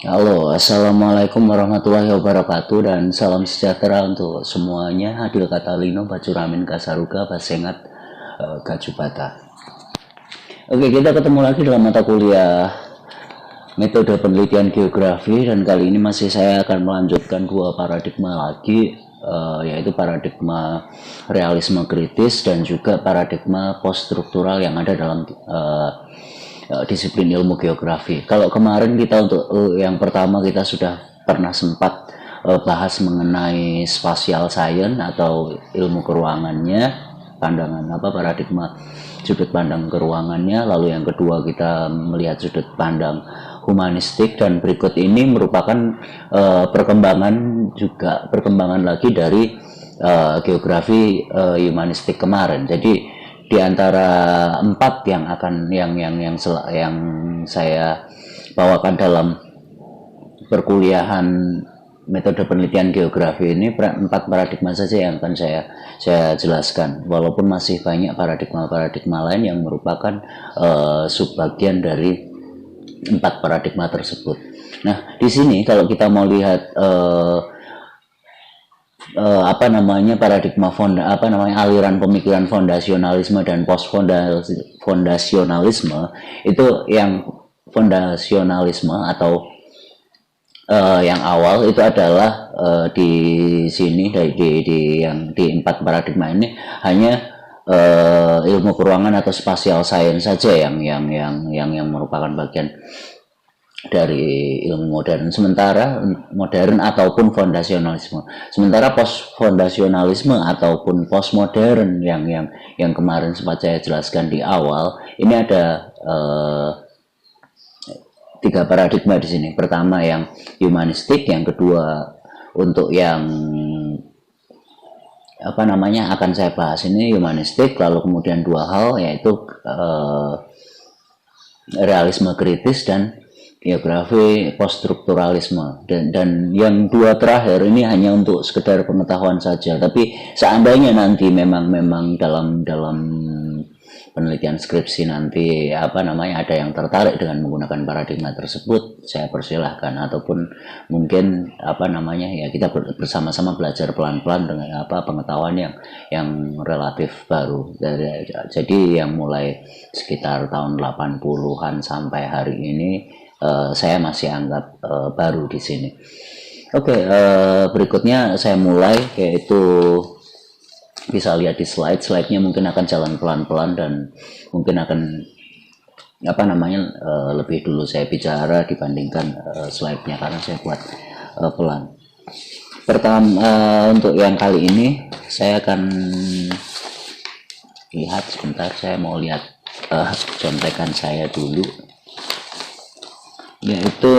Halo, Assalamualaikum warahmatullahi wabarakatuh dan salam sejahtera untuk semuanya. Adil Katalino, Bacuramin Kasaruga, Basengat, Kajubata. Oke, kita ketemu lagi dalam mata kuliah metode penelitian geografi dan kali ini masih saya akan melanjutkan dua paradigma lagi, yaitu paradigma realisme kritis dan juga paradigma poststruktural yang ada dalam disiplin ilmu geografi. Kalau kemarin kita untuk yang pertama kita sudah pernah sempat bahas mengenai spatial science atau ilmu keruangannya, pandangan paradigma sudut pandang keruangannya. Lalu yang kedua kita melihat sudut pandang humanistik dan berikut ini merupakan perkembangan lagi dari geografi humanistik kemarin. Jadi di antara empat yang akan yang saya bawakan dalam perkuliahan metode penelitian geografi ini, empat paradigma saja yang akan saya jelaskan, walaupun masih banyak paradigma lain yang merupakan subbagian dari empat paradigma tersebut. Nah, di sini kalau kita mau lihat paradigma aliran pemikiran fondasionalisme dan post fondasionalisme, itu yang fondasionalisme atau yang awal itu adalah di sini di empat paradigma ini hanya ilmu keruangan atau spatial science saja yang merupakan bagian dari ilmu modern, sementara modern ataupun fondasionalisme. Sementara post fondasionalisme ataupun postmodern yang kemarin sempat saya jelaskan di awal, ini ada tiga paradigma di sini. Pertama yang humanistik, yang kedua untuk yang akan saya bahas ini humanistik, lalu kemudian dua hal yaitu realisme kritis dan geografi poststrukturalisme, dan yang dua terakhir ini hanya untuk sekedar pengetahuan saja. Tapi seandainya nanti memang dalam penelitian skripsi nanti ada yang tertarik dengan menggunakan paradigma tersebut, saya persilahkan, ataupun mungkin ya kita bersama-sama belajar pelan-pelan dengan pengetahuan yang relatif baru. Jadi yang mulai sekitar tahun 80-an sampai hari ini saya masih anggap baru di sini. Oke, berikutnya saya mulai, yaitu bisa lihat di slide-nya mungkin akan jalan pelan-pelan dan mungkin akan lebih dulu saya bicara dibandingkan slide-nya karena saya buat pelan. Pertama, untuk yang kali ini saya akan lihat sebentar, saya mau lihat contekan saya dulu, yaitu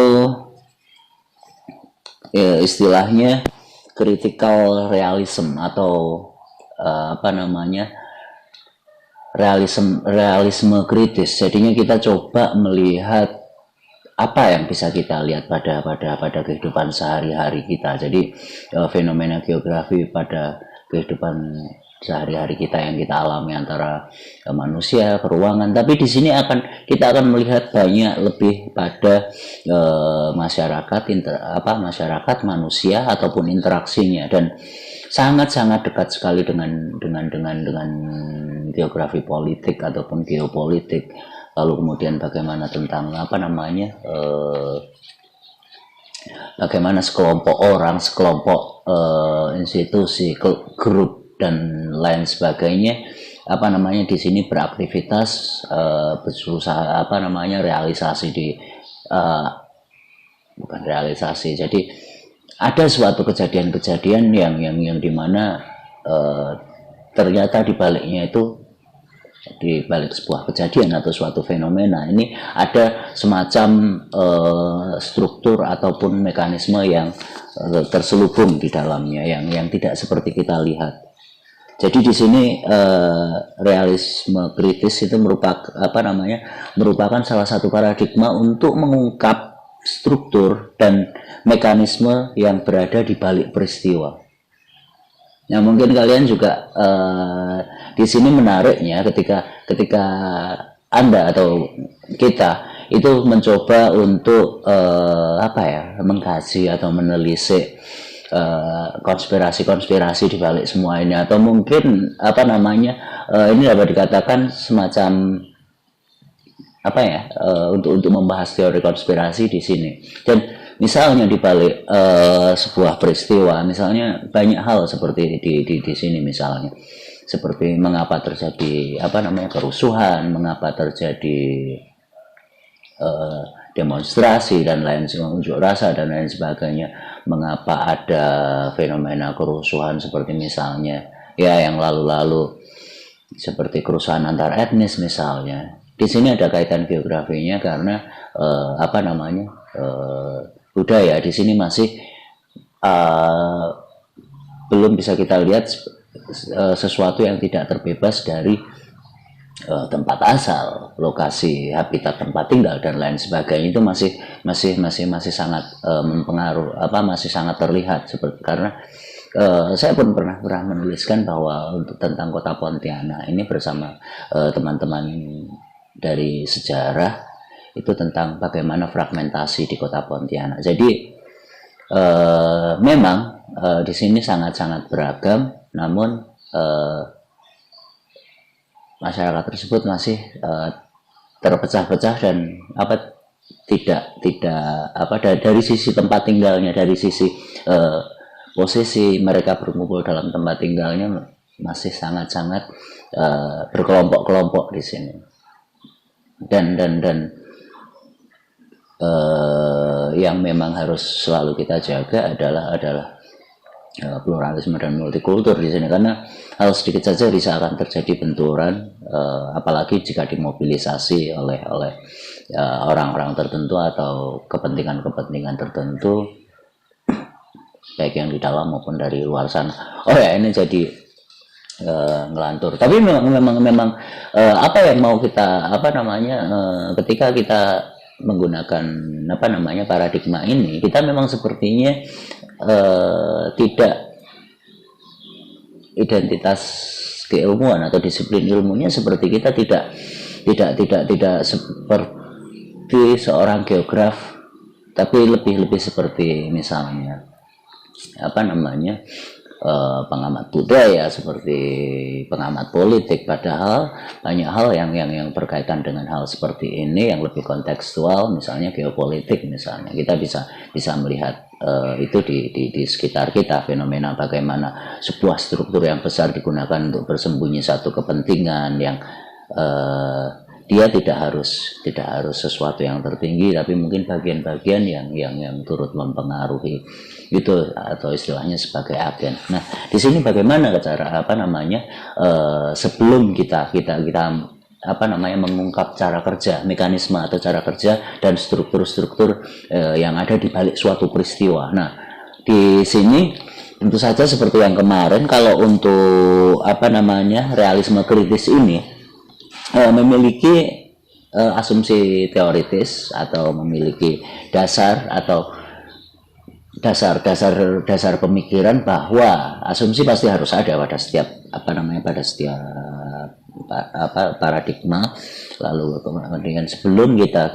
istilahnya critical realism atau realisme kritis. Jadinya kita coba melihat apa yang bisa kita lihat pada kehidupan sehari-hari kita. Jadi fenomena geografi pada kehidupan sehari-hari kita yang kita alami antara manusia, keruangan. Tapi di sini kita akan melihat banyak lebih pada masyarakat, manusia ataupun interaksinya, dan sangat-sangat dekat sekali dengan geografi politik ataupun geopolitik. Lalu kemudian bagaimana tentang bagaimana sekelompok orang, sekelompok institusi, grup dan lain sebagainya di sini beraktivitas, berusaha realisasi di bukan realisasi. Jadi ada suatu kejadian-kejadian yang dimana ternyata di baliknya itu, di balik sebuah kejadian atau suatu fenomena ini ada semacam struktur ataupun mekanisme yang terselubung di dalamnya yang tidak seperti kita lihat. Jadi di sini realisme kritis itu merupakan salah satu paradigma untuk mengungkap struktur dan mekanisme yang berada di balik peristiwa. Nah, mungkin kalian juga di sini menariknya ketika Anda atau kita itu mencoba untuk mengkaji atau menelisik konspirasi-konspirasi di balik semua ini, atau mungkin ini dapat dikatakan semacam untuk membahas teori konspirasi di sini. Dan misalnya di balik sebuah peristiwa, misalnya banyak hal seperti di sini, misalnya seperti mengapa terjadi kerusuhan, mengapa terjadi demonstrasi dan lain sebagainya, unjuk rasa dan lain sebagainya, mengapa ada fenomena kerusuhan seperti misalnya ya yang lalu-lalu seperti kerusuhan antar etnis misalnya. Di sini ada kaitan geografinya karena budaya di sini masih belum bisa kita lihat sesuatu yang tidak terbebas dari tempat asal, lokasi, habitat tempat tinggal dan lain sebagainya. Itu masih sangat mempengaruhi, masih sangat terlihat seperti, karena saya pun pernah menuliskan bahwa untuk tentang kota Pontianak ini bersama teman-teman dari sejarah itu tentang bagaimana fragmentasi di kota Pontianak. Jadi memang di sini sangat-sangat beragam, namun masyarakat tersebut masih terpecah-pecah dan dari sisi tempat tinggalnya, dari sisi posisi mereka berkumpul dalam tempat tinggalnya masih sangat-sangat berkelompok-kelompok di sini. Dan yang memang harus selalu kita jaga adalah pluralisme dan multikultur di sini, karena hal sedikit saja bisa akan terjadi benturan, apalagi jika dimobilisasi oleh orang-orang tertentu atau kepentingan tertentu, baik yang di dalam maupun dari luar sana. Ini jadi ngelantur. Tapi memang apa yang mau kita ketika kita menggunakan paradigma ini, kita memang sepertinya tidak identitas keilmuan atau disiplin ilmunya seperti kita tidak seperti seorang geograf, tapi lebih seperti misalnya pengamat budaya, seperti pengamat politik. Padahal banyak hal yang berkaitan dengan hal seperti ini yang lebih kontekstual, misalnya geopolitik, misalnya kita bisa melihat itu di sekitar kita, fenomena bagaimana sebuah struktur yang besar digunakan untuk bersembunyi satu kepentingan yang dia tidak harus sesuatu yang tertinggi, tapi mungkin bagian-bagian yang turut mempengaruhi itu, atau istilahnya sebagai agen. Nah, di sini bagaimana cara sebelum kita mengungkap cara kerja, mekanisme atau cara kerja dan struktur-struktur yang ada di balik suatu peristiwa. Nah, di sini tentu saja seperti yang kemarin, kalau untuk realisme kritis ini memiliki asumsi teoritis atau memiliki dasar pemikiran bahwa asumsi pasti harus ada pada setiap paradigma. Lalu kemudian sebelum kita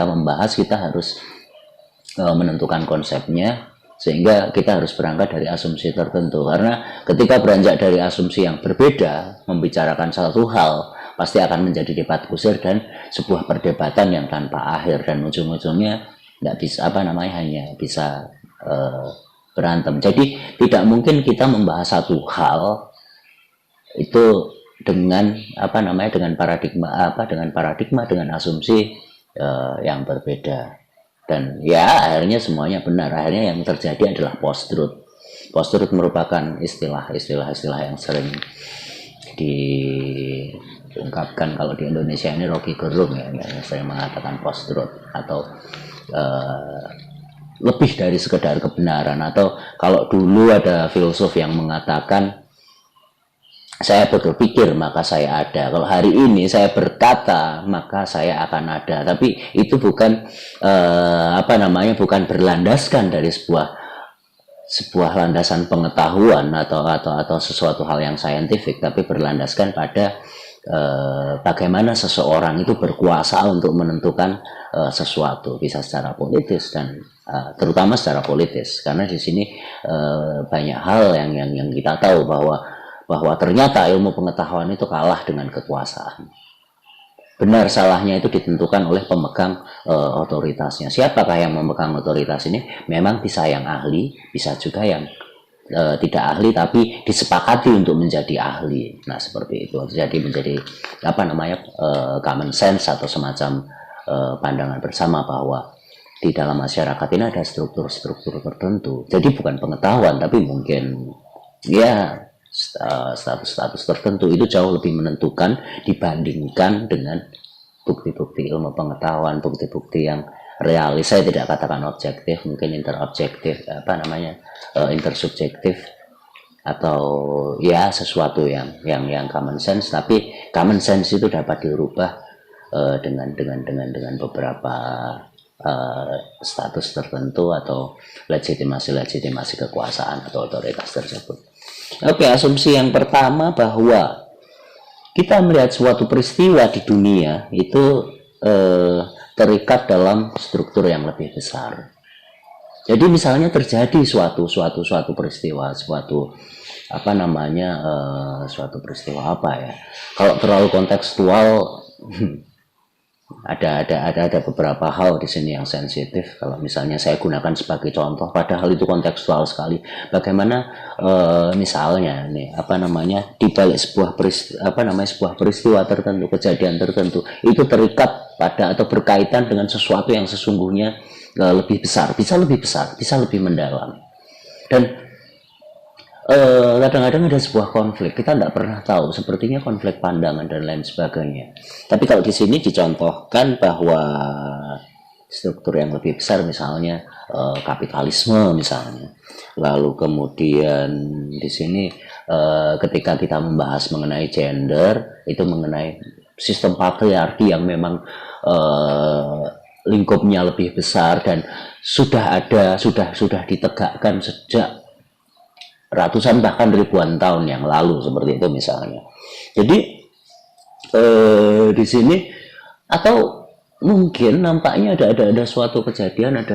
membahas, kita harus menentukan konsepnya, sehingga kita harus berangkat dari asumsi tertentu. Karena ketika beranjak dari asumsi yang berbeda, membicarakan satu hal pasti akan menjadi debat kusir dan sebuah perdebatan yang tanpa akhir, dan ujung-ujungnya nggak bisa hanya bisa berantem. Jadi tidak mungkin kita membahas satu hal itu dengan dengan paradigma dengan asumsi yang berbeda, dan ya akhirnya semuanya benar. Akhirnya yang terjadi adalah post-truth. Post-truth merupakan istilah yang sering diungkapkan kalau di Indonesia ini Rocky Gerung yang sering mengatakan post-truth, atau lebih dari sekedar kebenaran. Atau kalau dulu ada filsuf yang mengatakan, saya berpikir maka saya ada. Kalau hari ini saya berkata maka saya akan ada. Tapi itu bukan bukan berlandaskan dari sebuah landasan pengetahuan atau sesuatu hal yang saintifik, tapi berlandaskan pada bagaimana seseorang itu berkuasa untuk menentukan sesuatu, bisa secara politis dan terutama secara politis, karena di sini banyak hal yang kita tahu bahwa ternyata ilmu pengetahuan itu kalah dengan kekuasaan. Benar salahnya itu ditentukan oleh pemegang otoritasnya. Siapakah yang memegang otoritas ini? Memang bisa yang ahli, bisa juga yang tidak ahli tapi disepakati untuk menjadi ahli. Nah seperti itu. Jadi menjadi common sense atau semacam pandangan bersama bahwa di dalam masyarakat ini ada struktur-struktur tertentu. Jadi bukan pengetahuan tapi mungkin ya status-status tertentu itu jauh lebih menentukan dibandingkan dengan bukti-bukti ilmu pengetahuan, bukti-bukti yang realis. Saya tidak katakan objektif, mungkin interobjektif, intersubjektif, atau ya sesuatu yang common sense. Tapi common sense itu dapat dirubah dengan beberapa status tertentu atau legitimasi kekuasaan atau otoritas tersebut. Oke, asumsi yang pertama bahwa kita melihat suatu peristiwa di dunia itu terikat dalam struktur yang lebih besar. Jadi misalnya terjadi suatu peristiwa, suatu peristiwa apa ya? Kalau terlalu kontekstual ada beberapa hal di sini yang sensitif. Kalau misalnya saya gunakan sebagai contoh, padahal itu kontekstual sekali. Bagaimana misalnya nih di balik sebuah peristiwa tertentu, kejadian tertentu itu terikat pada atau berkaitan dengan sesuatu yang sesungguhnya lebih besar, bisa lebih mendalam. Dan kadang-kadang ada sebuah konflik, kita tidak pernah tahu, sepertinya konflik pandangan dan lain sebagainya. Tapi kalau di sini dicontohkan bahwa struktur yang lebih besar, misalnya kapitalisme misalnya, lalu kemudian di sini ketika kita membahas mengenai gender, itu mengenai sistem patriarki yang memang lingkupnya lebih besar dan sudah ditegakkan sejak ratusan bahkan ribuan tahun yang lalu, seperti itu misalnya. Jadi di sini atau mungkin nampaknya ada suatu kejadian,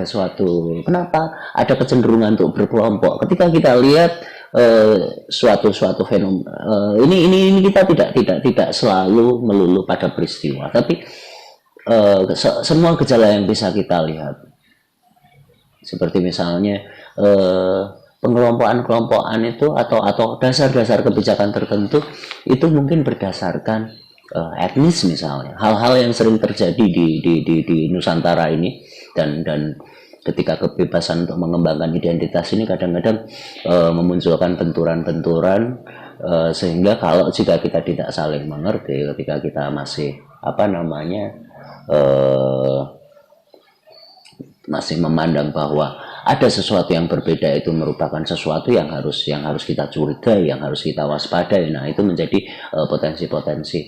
kenapa ada kecenderungan untuk berkelompok. Ketika kita lihat suatu fenomena ini kita tidak selalu melulu pada peristiwa, tapi semua gejala yang bisa kita lihat, seperti misalnya pengelompokan itu atau dasar-dasar kebijakan tertentu itu mungkin berdasarkan etnis misalnya, hal-hal yang sering terjadi di Nusantara ini dan ketika kebebasan untuk mengembangkan identitas ini kadang-kadang memunculkan benturan-benturan sehingga jika kita tidak saling mengerti, ketika kita masih masih memandang bahwa ada sesuatu yang berbeda itu merupakan sesuatu yang harus kita curigai, yang harus kita waspadai. Nah, itu menjadi potensi-potensi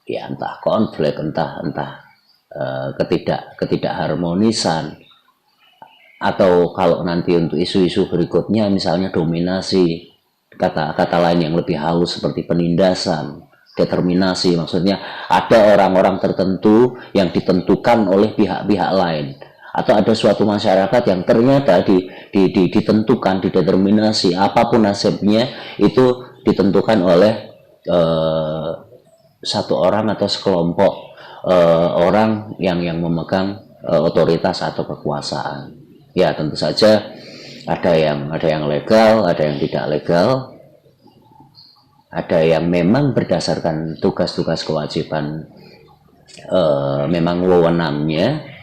ya entah konflik, entah ketidakharmonisan, atau kalau nanti untuk isu-isu berikutnya misalnya dominasi, kata lain yang lebih halus seperti penindasan, determinasi, maksudnya ada orang-orang tertentu yang ditentukan oleh pihak-pihak lain, atau ada suatu masyarakat yang ternyata ditentukan, dideterminasi, apapun nasibnya itu ditentukan oleh satu orang atau sekelompok orang yang memegang otoritas atau kekuasaan. Ya tentu saja ada yang legal, ada yang tidak legal, ada yang memang berdasarkan tugas-tugas kewajiban memang wewenangnya.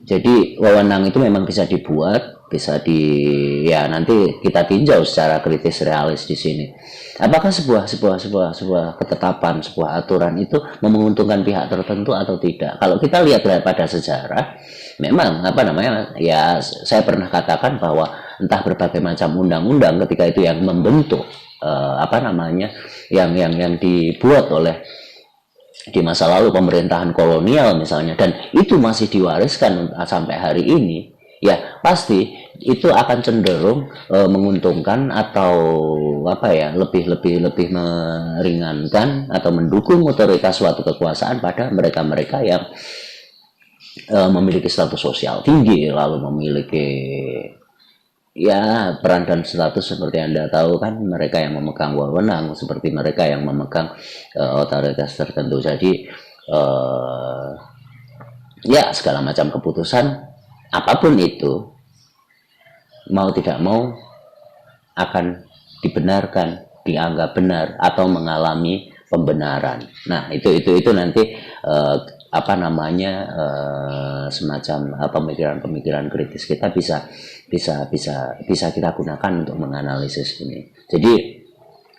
Jadi wewenang itu memang bisa dibuat, nanti kita tinjau secara kritis realis di sini. Apakah sebuah ketetapan, sebuah aturan itu menguntungkan pihak tertentu atau tidak? Kalau kita lihat pada sejarah, memang ya saya pernah katakan bahwa entah berbagai macam undang-undang ketika itu yang membentuk yang dibuat oleh di masa lalu pemerintahan kolonial misalnya, dan itu masih diwariskan sampai hari ini, ya pasti itu akan cenderung menguntungkan atau apa ya, lebih meringankan atau mendukung otoritas suatu kekuasaan pada mereka-mereka yang memiliki status sosial tinggi, lalu memiliki ya peran dan status seperti Anda tahu kan, mereka yang memegang wewenang, seperti mereka yang memegang otoritas tertentu. Jadi ya segala macam keputusan apapun itu, mau tidak mau akan dibenarkan, dianggap benar atau mengalami pembenaran. Nah, itu nanti semacam pemikiran-pemikiran kritis kita bisa kita gunakan untuk menganalisis ini. Jadi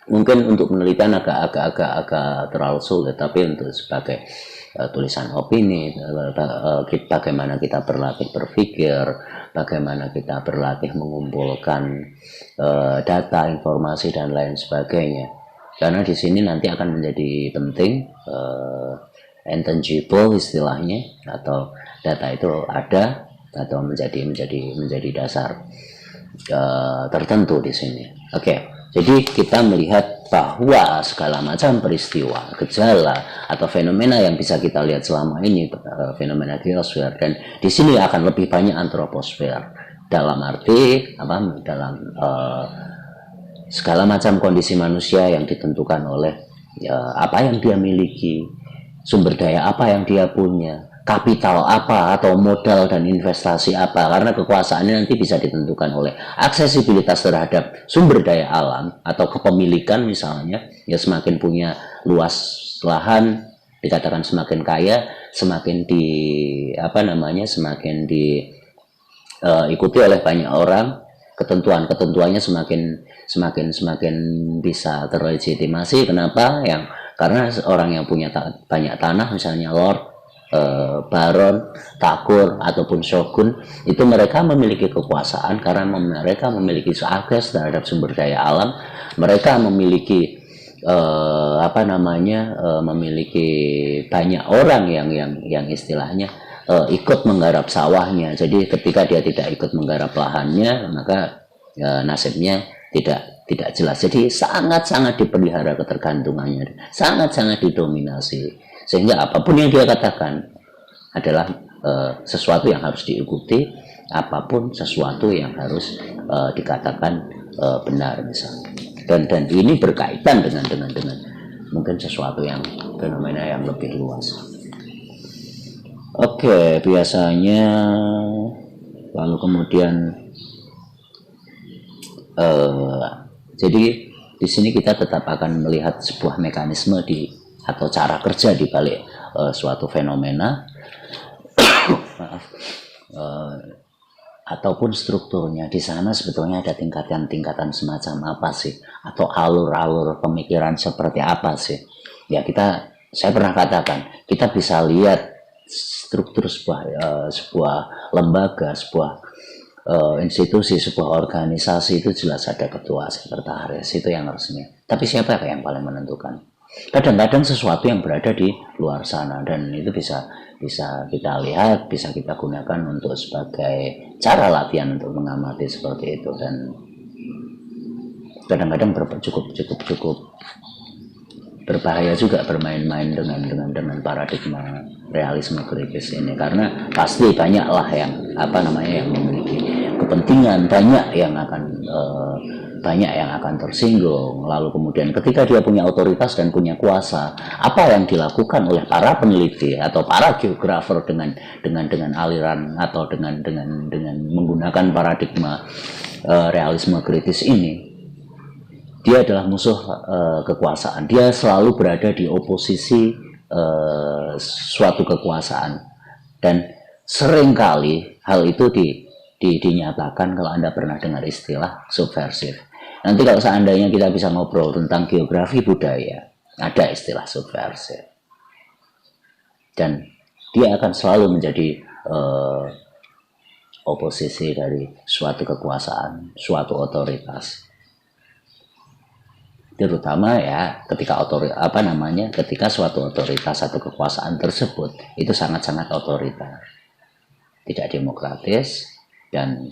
mungkin untuk penelitian agak terlalu sulit, tapi untuk sebagai tulisan opini, bagaimana kita berlatih berpikir, bagaimana kita berlatih mengumpulkan data, informasi dan lain sebagainya. Karena di sini nanti akan menjadi penting intangible istilahnya, atau data itu ada atau menjadi dasar tertentu di sini. Oke. Jadi kita melihat bahwa segala macam peristiwa, gejala atau fenomena yang bisa kita lihat selama ini, fenomena geosfer, dan di sini akan lebih banyak antroposfer. Dalam arti dalam segala macam kondisi manusia yang ditentukan oleh apa yang dia miliki, sumber daya apa yang dia punya, kapital apa atau modal dan investasi apa, karena kekuasaannya nanti bisa ditentukan oleh aksesibilitas terhadap sumber daya alam atau kepemilikan. Misalnya ya, semakin punya luas lahan dikatakan semakin kaya, semakin semakin diikuti oleh banyak orang, ketentuannya semakin bisa terlegitimasi. Kenapa? Karena orang yang punya banyak tanah, misalnya lord, baron, takur ataupun shogun, itu mereka memiliki kekuasaan karena mereka memiliki akses terhadap sumber daya alam. Mereka memiliki memiliki banyak orang yang istilahnya ikut menggarap sawahnya. Jadi ketika dia tidak ikut menggarap lahannya, maka nasibnya tidak jelas. Jadi sangat dipelihara ketergantungannya, sangat didominasi. Sehingga apapun yang dia katakan adalah sesuatu yang harus diikuti, apapun sesuatu yang harus dikatakan benar misalnya. Dan ini berkaitan dengan mungkin sesuatu yang fenomena yang lebih luas. Oke, biasanya lalu kemudian jadi di sini kita tetap akan melihat sebuah mekanisme atau cara kerja di balik suatu fenomena ataupun strukturnya. Di sana sebetulnya ada tingkatan semacam apa sih, atau alur-alur pemikiran seperti apa sih. Ya, saya pernah katakan, kita bisa lihat struktur sebuah lembaga, sebuah institusi, sebuah organisasi, itu jelas ada ketua, sekretaris, itu yang resmi. Tapi siapa yang paling menentukan? Kadang-kadang sesuatu yang berada di luar sana, dan itu bisa kita lihat, bisa kita gunakan untuk sebagai cara latihan untuk mengamati seperti itu. Dan kadang-kadang cukup berbahaya juga bermain-main dengan paradigma realisme kritis ini, karena pasti banyaklah yang yang memiliki kepentingan, banyak yang akan tersinggung. Lalu kemudian ketika dia punya otoritas dan punya kuasa, apa yang dilakukan oleh para peneliti atau para geografer dengan aliran atau dengan menggunakan paradigma realisme kritis ini, dia adalah musuh kekuasaan. Dia selalu berada di oposisi suatu kekuasaan, dan seringkali hal itu dinyatakan, kalau Anda pernah dengar istilah subversif. Nanti kalau seandainya kita bisa ngobrol tentang geografi budaya, ada istilah subversif, dan dia akan selalu menjadi oposisi dari suatu kekuasaan, suatu otoritas. Terutama ya ketika ketika suatu otoritas atau kekuasaan tersebut itu sangat otoriter, tidak demokratis, dan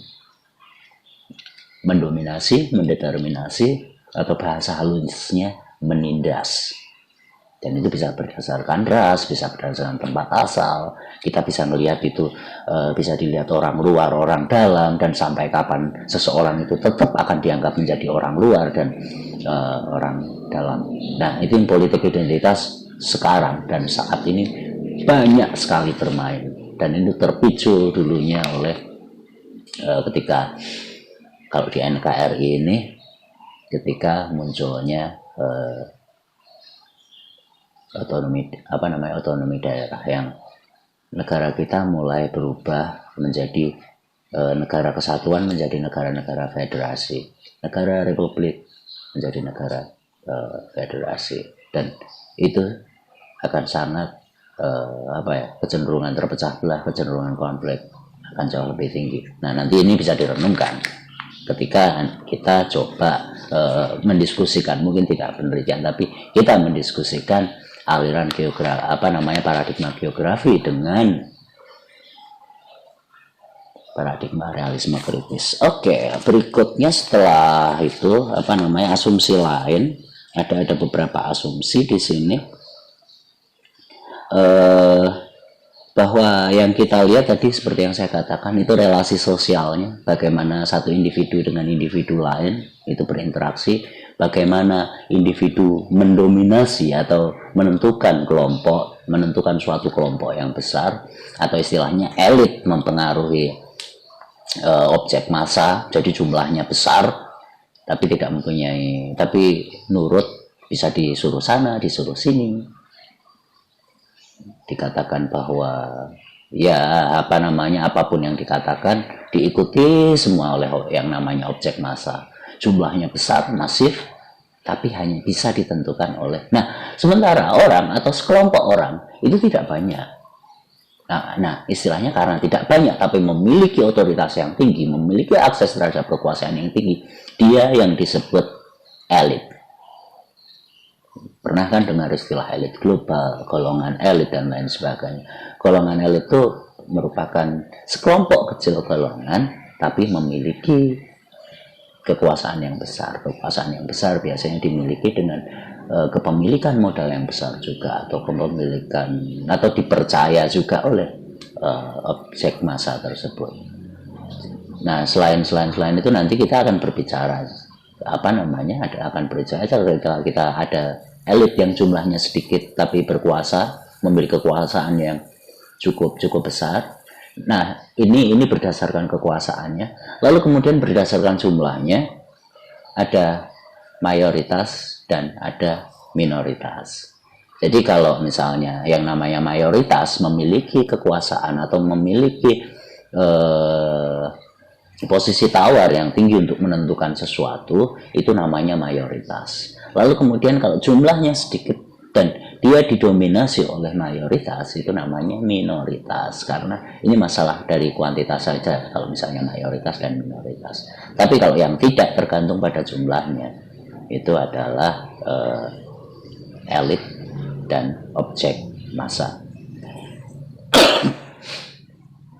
mendominasi, mendeterminasi, atau bahasa halusnya menindas. Dan itu bisa berdasarkan ras, bisa berdasarkan tempat asal. Kita bisa melihat itu, bisa dilihat orang luar, orang dalam, dan sampai kapan seseorang itu tetap akan dianggap menjadi orang luar dan orang dalam. Nah, itu yang politik identitas sekarang dan saat ini banyak sekali bermain. Dan itu terpicu dulunya oleh ketika kalau di NKRI ini, ketika munculnya otonomi daerah, yang negara kita mulai berubah menjadi negara kesatuan menjadi negara-negara federasi, negara republik menjadi negara federasi, dan itu akan sangat kecenderungan terpecah belah, kecenderungan konflik akan jauh lebih tinggi. Nah, nanti ini bisa direnungkan ketika kita coba mendiskusikan, mungkin tidak penelitian, tapi kita mendiskusikan aliran paradigma geografi dengan paradigma realisme kritis. Oke, berikutnya setelah itu asumsi lain, ada beberapa asumsi di sini, bahwa yang kita lihat tadi seperti yang saya katakan itu relasi sosialnya, bagaimana satu individu dengan individu lain itu berinteraksi, bagaimana individu mendominasi atau menentukan kelompok, menentukan suatu kelompok yang besar, atau istilahnya elit mempengaruhi objek massa, jadi jumlahnya besar tapi tidak mempunyai, tapi nurut, bisa disuruh sana, disuruh sini. Dikatakan bahwa apapun yang dikatakan diikuti semua oleh yang namanya objek massa, jumlahnya besar, masif, tapi hanya bisa ditentukan oleh, sementara orang atau sekelompok orang itu tidak banyak. Nah, istilahnya karena tidak banyak tapi memiliki otoritas yang tinggi, memiliki akses terhadap kekuasaan yang tinggi, dia yang disebut elit. Pernah kan dengar istilah elit global, golongan elit, dan lain sebagainya. Golongan elit itu merupakan sekelompok kecil golongan tapi memiliki kekuasaan yang besar. Kekuasaan yang besar biasanya dimiliki dengan kepemilikan modal yang besar juga, atau kepemilikan atau dipercaya juga oleh objek massa tersebut. Nah, selain itu nanti kita akan berbicara akan berbicara kalau kita ada elit yang jumlahnya sedikit tapi berkuasa, memiliki kekuasaan yang cukup besar. Nah, ini berdasarkan kekuasaannya. Lalu kemudian berdasarkan jumlahnya ada mayoritas dan ada minoritas. Jadi kalau misalnya yang namanya mayoritas memiliki kekuasaan atau memiliki posisi tawar yang tinggi untuk menentukan sesuatu, itu namanya mayoritas. Lalu kemudian kalau jumlahnya sedikit dan dia didominasi oleh mayoritas, itu namanya minoritas. Karena ini masalah dari kuantitas saja kalau misalnya mayoritas dan minoritas. Tapi kalau yang tidak tergantung pada jumlahnya, itu adalah elit dan objek massa.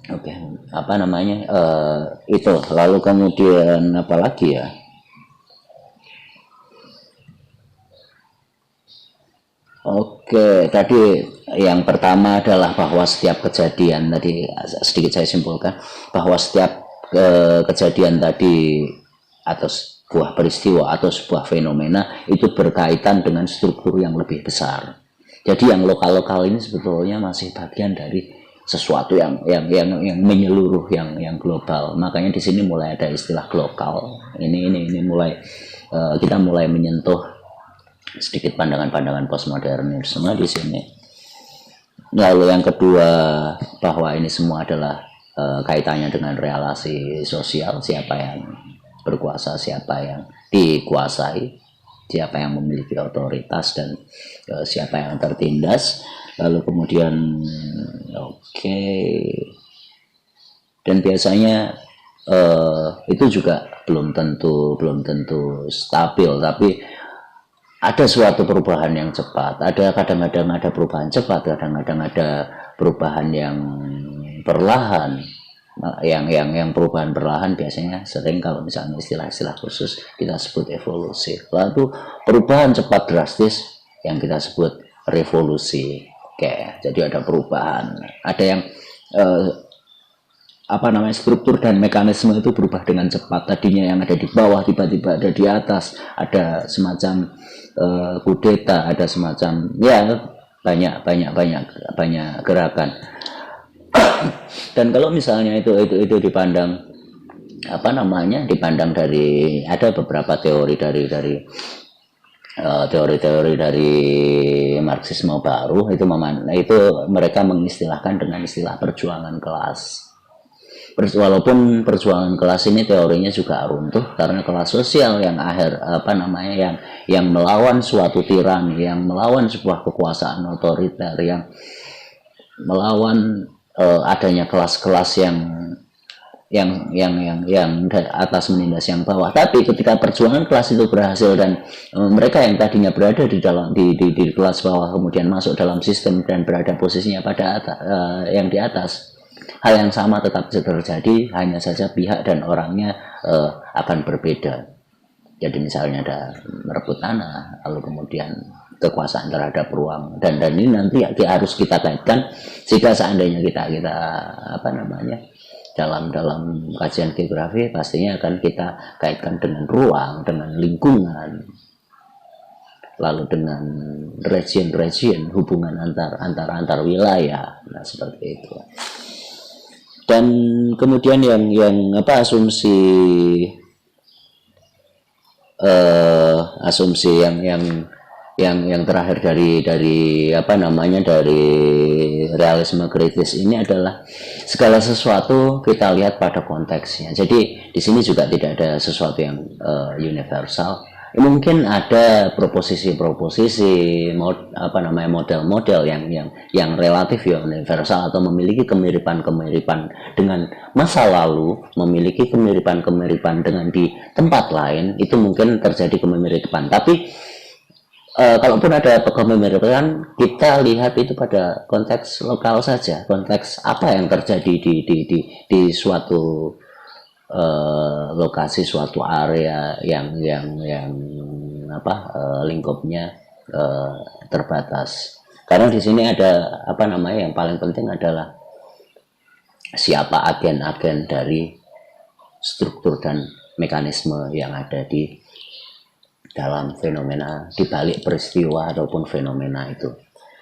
Oke, itu. Lalu kemudian apa lagi ya? Oke, tadi yang pertama adalah bahwa setiap kejadian, tadi sedikit saya simpulkan, bahwa setiap kejadian tadi atau sebuah peristiwa atau sebuah fenomena itu berkaitan dengan struktur yang lebih besar. Jadi yang lokal-lokal ini sebetulnya masih bagian dari sesuatu yang menyeluruh, yang global. Makanya di sini mulai ada istilah global. Ini mulai kita mulai menyentuh sedikit pandangan-pandangan postmodernisme di sini. Lalu yang kedua, bahwa ini semua adalah kaitannya dengan relasi sosial, siapa yang berkuasa, siapa yang dikuasai, siapa yang memiliki otoritas, dan siapa yang tertindas. Lalu kemudian dan biasanya itu juga belum tentu stabil, tapi ada suatu perubahan yang cepat. Kadang-kadang ada perubahan cepat, kadang-kadang ada perubahan yang perlahan. yang perubahan perlahan biasanya sering kalau misalnya istilah-istilah khusus kita sebut evolusi. Lalu perubahan cepat drastis yang kita sebut revolusi. Oke, jadi ada perubahan, ada yang struktur dan mekanisme itu berubah dengan cepat. Tadinya yang ada di bawah tiba-tiba ada di atas, ada semacam kudeta, ada semacam banyak gerakan. Dan kalau misalnya itu dipandang dipandang dari, ada beberapa teori dari teori-teori dari Marxisme baru itu mereka mengistilahkan dengan istilah perjuangan kelas. Walaupun perjuangan kelas ini teorinya juga runtuh karena kelas sosial yang yang melawan suatu tiran, yang melawan sebuah kekuasaan otoriter, yang melawan adanya kelas-kelas yang atas menindas yang bawah. Tapi ketika perjuangan kelas itu berhasil dan mereka yang tadinya berada di kelas bawah kemudian masuk dalam sistem dan berada posisinya pada yang di atas, hal yang sama tetap terjadi, hanya saja pihak dan orangnya akan berbeda. Jadi misalnya ada merebut tanah, lalu kemudian kekuasaan terhadap ruang, dan ini nanti harus kita kaitkan jika seandainya kita dalam kajian geografi pastinya akan kita kaitkan dengan ruang, dengan lingkungan, lalu dengan region, hubungan antar wilayah, nah seperti itu. Dan kemudian asumsi yang terakhir dari realisme kritis ini adalah segala sesuatu kita lihat pada konteksnya. Jadi di sini juga tidak ada sesuatu yang universal. Mungkin ada proposisi-proposisi model-model yang relatif universal atau memiliki kemiripan-kemiripan dengan masa lalu, memiliki kemiripan-kemiripan dengan di tempat lain, itu mungkin terjadi kemiripan. Tapi kalaupun ada kemiripan, kita lihat itu pada konteks lokal saja, konteks apa yang terjadi di suatu lokasi, suatu area yang lingkupnya terbatas. Karena di sini ada yang paling penting adalah siapa agen-agen dari struktur dan mekanisme yang ada di dalam fenomena, di balik peristiwa ataupun fenomena itu.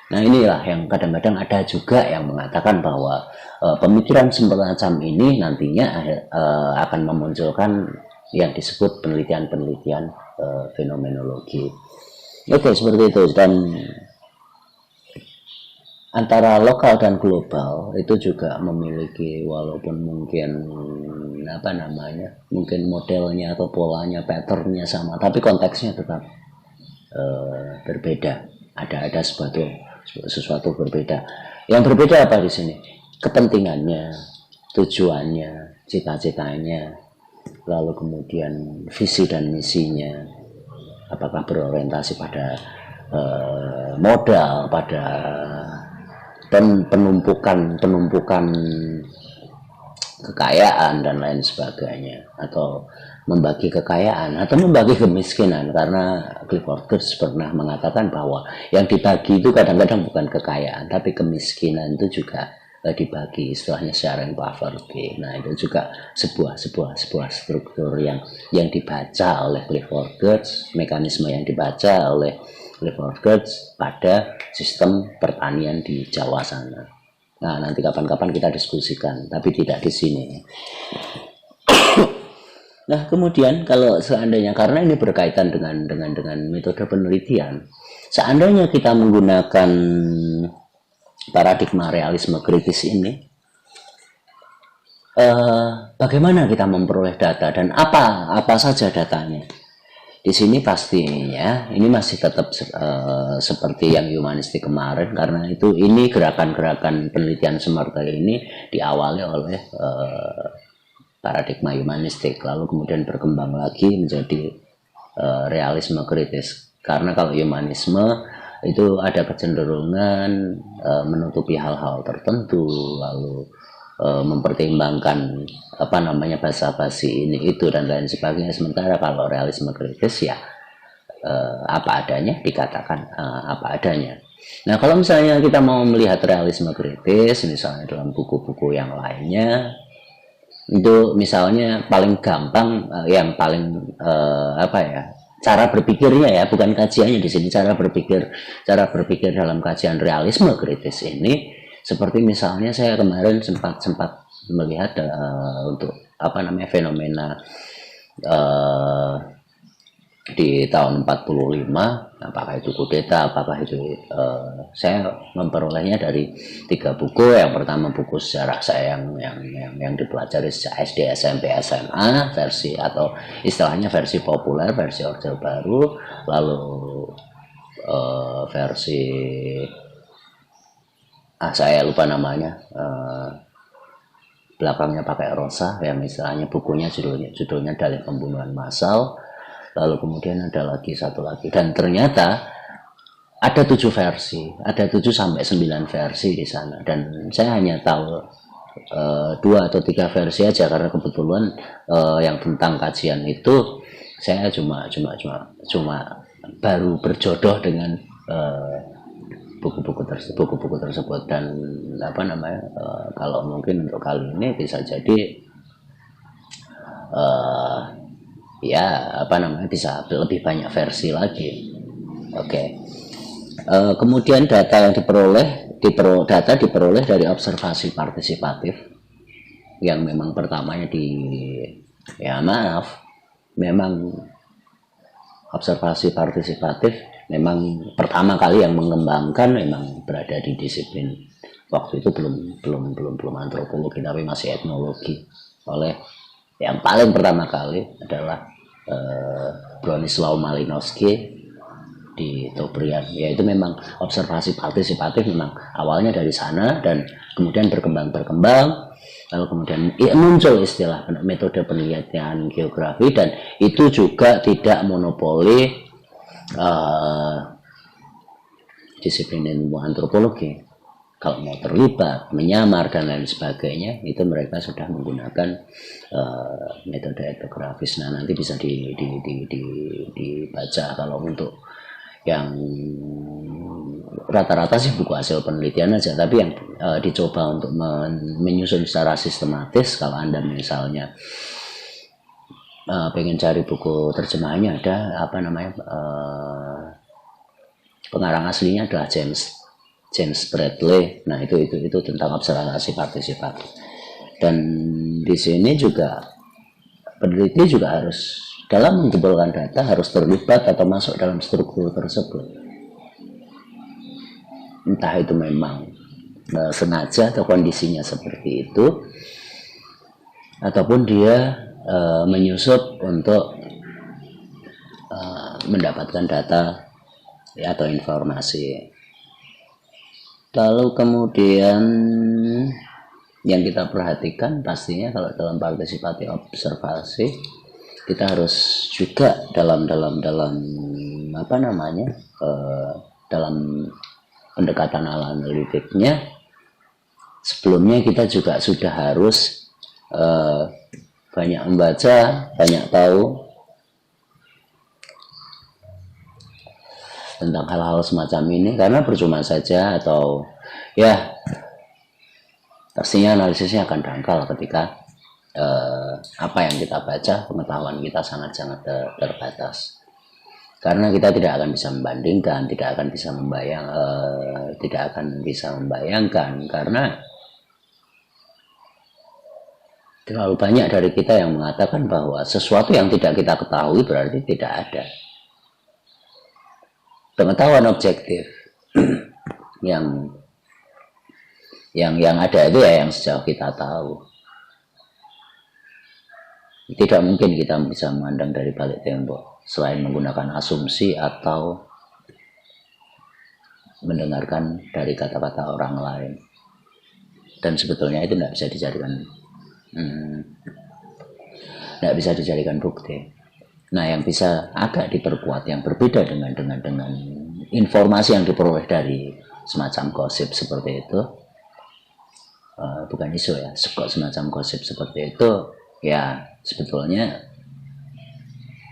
Nah inilah yang kadang-kadang ada juga yang mengatakan bahwa pemikiran semacam ini nantinya akan memunculkan yang disebut penelitian-penelitian fenomenologi. Oke, seperti itu. Dan antara lokal dan global itu juga memiliki, walaupun mungkin mungkin modelnya atau polanya, patternnya sama, tapi konteksnya tetap berbeda. Ada sesuatu berbeda. Yang berbeda apa di sini? Kepentingannya, tujuannya, cita-citanya, lalu kemudian visi dan misinya. Apakah berorientasi pada modal, pada penumpukan kekayaan dan lain sebagainya, atau membagi kekayaan atau membagi kemiskinan, karena Clifford Geertz pernah mengatakan bahwa yang dibagi itu kadang-kadang bukan kekayaan tapi kemiskinan itu juga dibagi, istilahnya sharing poverty. Nah itu juga sebuah struktur yang dibaca oleh Clifford Geertz, mekanisme yang dibaca oleh Clifford Geertz pada sistem pertanian di Jawa sana. Nah nanti kapan-kapan kita diskusikan, tapi tidak di sini. Nah kemudian kalau seandainya, karena ini berkaitan dengan metode penelitian, seandainya kita menggunakan paradigma realisme kritis ini, bagaimana kita memperoleh data dan apa saja datanya? Di sini pastinya ini masih tetap seperti yang humanistik kemarin, karena ini gerakan-gerakan penelitian semerta ini diawali oleh paradigma humanistik, lalu kemudian berkembang lagi menjadi realisme kritis. Karena kalau humanisme itu ada kecenderungan menutupi hal-hal tertentu, lalu mempertimbangkan apa namanya basa-basi ini itu dan lain sebagainya. Sementara kalau realisme kritis ya apa adanya dikatakan apa adanya. Nah, kalau misalnya kita mau melihat realisme kritis misalnya dalam buku-buku yang lainnya, itu misalnya paling gampang yang paling apa ya, cara berpikirnya ya, bukan kajiannya di sini, cara berpikir dalam kajian realisme kritis ini seperti misalnya saya kemarin sempat melihat untuk apa namanya fenomena di tahun 45, apakah itu kudeta, apakah itu saya memperolehnya dari 3 buku. Yang pertama buku sejarah saya yang dipelajari sejak SD, SMP, SMA, versi atau istilahnya versi populer, versi Orde Baru, lalu versi saya lupa namanya, belakangnya pakai rosa, yang istilahnya bukunya judulnya Dalih Pembunuhan Massal. Lalu kemudian ada lagi satu lagi, dan ternyata ada 7 versi, ada 7 sampai 9 versi di sana, dan saya hanya tahu 2 atau 3 versi aja karena kebetulan yang tentang kajian itu saya cuma baru berjodoh dengan buku-buku tersebut dan apa namanya kalau mungkin untuk kali ini bisa jadi ya apa namanya bisa lebih banyak versi lagi. Oke. Kemudian data yang diperoleh dari observasi partisipatif yang memang pertamanya memang observasi partisipatif memang pertama kali yang mengembangkan memang berada di disiplin waktu itu belum antropologi tapi masih etnologi, oleh yang paling pertama kali adalah Bronisław Malinowski di Tobrian. Yaitu memang observasi partisipatif memang awalnya dari sana dan kemudian berkembang, lalu kemudian muncul istilah metode penelitian geografi, dan itu juga tidak monopoli disiplin ilmu antropologi. Kalau mau terlibat, menyamar dan lain sebagainya, itu mereka sudah menggunakan metode etnografis. Nah, nanti bisa dibaca. Kalau untuk yang rata-rata sih buku hasil penelitian aja, tapi yang dicoba untuk menyusun secara sistematis, kalau Anda misalnya pengen cari buku terjemahannya, ada apa namanya pengarang aslinya adalah James Bradley. Nah, itu tentang observasi partisipatif. Dan di sini juga peneliti juga harus dalam mengumpulkan data harus terlibat atau masuk dalam struktur tersebut. Entah itu memang sengaja atau kondisinya seperti itu, ataupun dia menyusup untuk mendapatkan data atau informasi. Lalu kemudian yang kita perhatikan pastinya kalau dalam partisipatif observasi kita harus juga dalam apa namanya dalam pendekatan analitiknya sebelumnya kita juga sudah harus banyak membaca, banyak tahu tentang hal-hal semacam ini, karena percuma saja atau ya pastinya analisisnya akan dangkal ketika apa yang kita baca, pengetahuan kita sangat-sangat terbatas, karena kita tidak akan bisa membandingkan, tidak akan bisa membayangkan karena terlalu banyak dari kita yang mengatakan bahwa sesuatu yang tidak kita ketahui berarti tidak ada. Pengetahuan objektif yang ada itu ya yang sejauh kita tahu. Tidak mungkin kita bisa memandang dari balik tembok selain menggunakan asumsi atau mendengarkan dari kata-kata orang lain. Dan sebetulnya itu tidak bisa dijadikan bukti. Nah, yang bisa agak diperkuat, yang berbeda dengan informasi yang diperoleh dari semacam gosip seperti itu, bukan isu ya, semacam gosip seperti itu, ya sebetulnya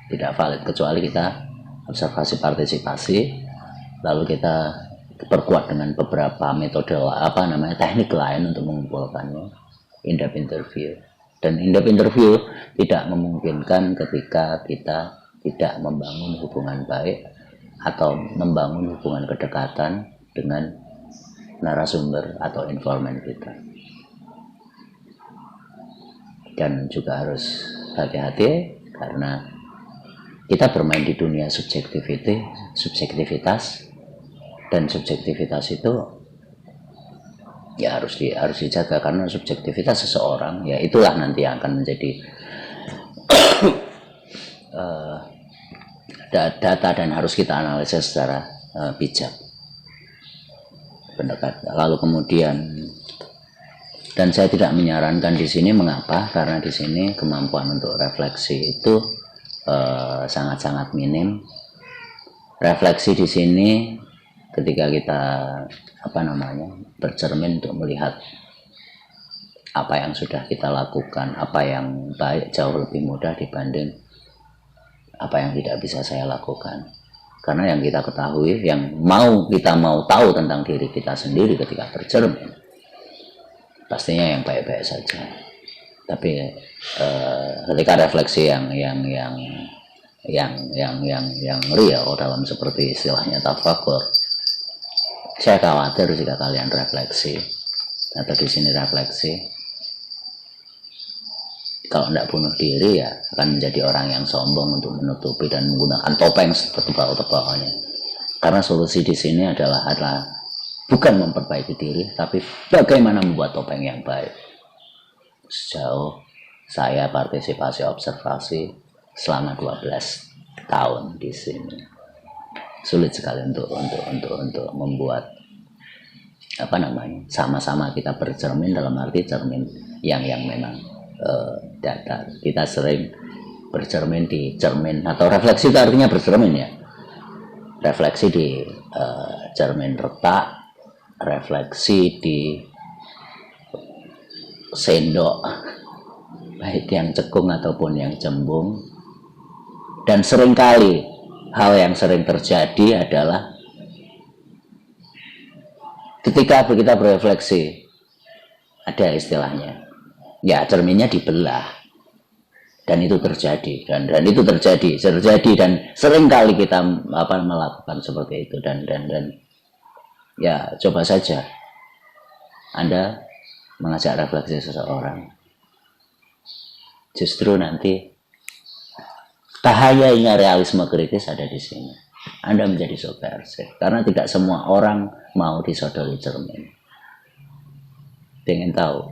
tidak valid kecuali kita observasi partisipasi, lalu kita perkuat dengan beberapa metode teknik lain untuk mengumpulkannya, in-depth interview. Dan in-depth interview tidak memungkinkan ketika kita tidak membangun hubungan baik atau membangun hubungan kedekatan dengan narasumber atau informan kita. Dan juga harus hati-hati karena kita bermain di dunia subjektivitas, dan subjektivitas itu ya harus dijaga, karena subjektivitas seseorang ya itulah nanti yang akan menjadi data dan harus kita analisis secara bijak. Lalu kemudian, dan saya tidak menyarankan di sini, mengapa? Karena di sini kemampuan untuk refleksi itu sangat-sangat minim. Refleksi di sini ketika kita bercermin untuk melihat apa yang sudah kita lakukan, apa yang baik jauh lebih mudah dibanding apa yang tidak bisa saya lakukan. Karena yang kita ketahui, yang kita mau tahu tentang diri kita sendiri ketika bercermin, pastinya yang baik-baik saja. Tapi ketika refleksi yang real dalam seperti istilahnya tafakur, saya khawatir jika kalian refleksi atau di sini refleksi, kalau tidak bunuh diri ya akan menjadi orang yang sombong untuk menutupi dan menggunakan topeng setebal-tebalnya. Karena solusi di sini adalah bukan memperbaiki diri, tapi bagaimana membuat topeng yang baik. Sejauh saya partisipasi observasi selama 12 tahun di sini, sulit sekali untuk membuat sama-sama kita bercermin, dalam arti cermin yang memang datar. Kita sering bercermin di cermin, atau refleksi itu artinya bercermin ya, refleksi di cermin retak, refleksi di sendok baik yang cekung ataupun yang cembung. Dan seringkali hal yang sering terjadi adalah ketika kita berefleksi, ada istilahnya ya, cerminnya dibelah, dan itu terjadi, dan itu terjadi dan seringkali kita melakukan seperti itu. Dan ya coba saja Anda mengajak refleksi seseorang, justru nanti bahayanya realisme kritis ada di sini. Anda menjadi subversif karena tidak semua orang mau disodori cermin. Pengen tahu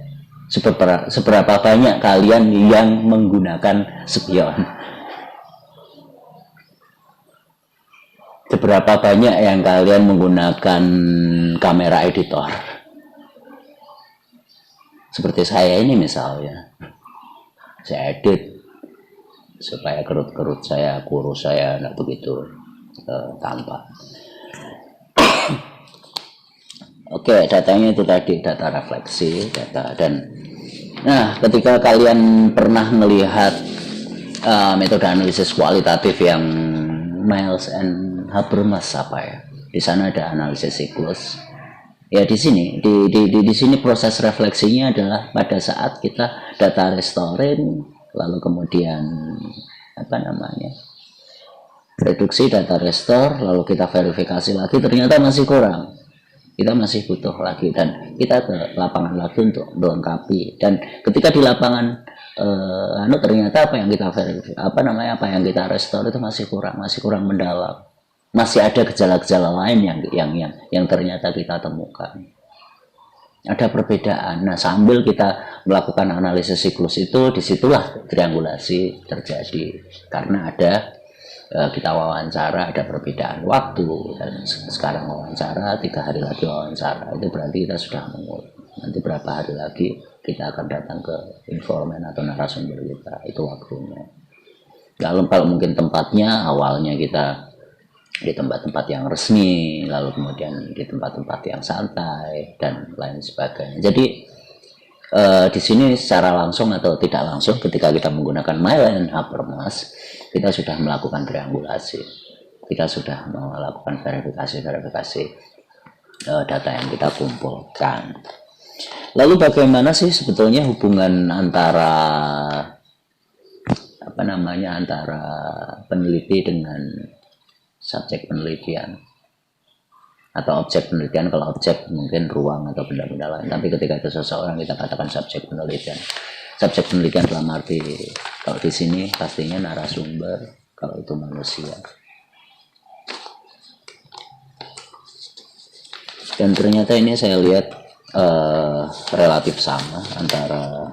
seberapa banyak kalian yang menggunakan spion? Seberapa banyak yang kalian menggunakan kamera editor? Seperti saya ini misalnya, saya edit supaya kerut-kerut saya, kurus saya tidak begitu tampak. Oke, datanya itu tadi, data refleksi, nah ketika kalian pernah melihat metode analisis kualitatif yang Miles and Habermas di sana ada analisis siklus. Ya di sini di sini proses refleksinya adalah pada saat kita data restoring, lalu kemudian reduksi data restore, lalu kita verifikasi lagi, ternyata masih kurang, kita masih butuh lagi, dan kita ke lapangan lagi untuk melengkapi. Dan ketika di lapangan ternyata apa yang kita restore itu masih kurang mendalam, masih ada gejala-gejala lain yang ternyata kita temukan. Ada perbedaan. Nah, sambil kita melakukan analisis siklus itu, disitulah triangulasi terjadi. Karena ada kita wawancara, ada perbedaan waktu, dan sekarang wawancara, 3 hari lagi wawancara, itu berarti kita sudah mengulur. Nanti berapa hari lagi kita akan datang ke informan atau narasumber kita, itu waktunya. Lalu kalau mungkin tempatnya, awalnya kita di tempat-tempat yang resmi, lalu kemudian di tempat-tempat yang santai dan lain sebagainya. Jadi Di sini secara langsung atau tidak langsung ketika kita menggunakan Mile and Habermas, kita sudah melakukan triangulasi, kita sudah melakukan verifikasi data yang kita kumpulkan. Lalu bagaimana sih sebetulnya hubungan antara antara peneliti dengan subjek penelitian atau objek penelitian? Kalau objek mungkin ruang atau benda-benda lain, tapi ketika itu seseorang kita katakan subjek penelitian. Subjek penelitian dalam arti kalau di sini pastinya narasumber, kalau itu manusia. Dan ternyata ini saya lihat relatif sama antara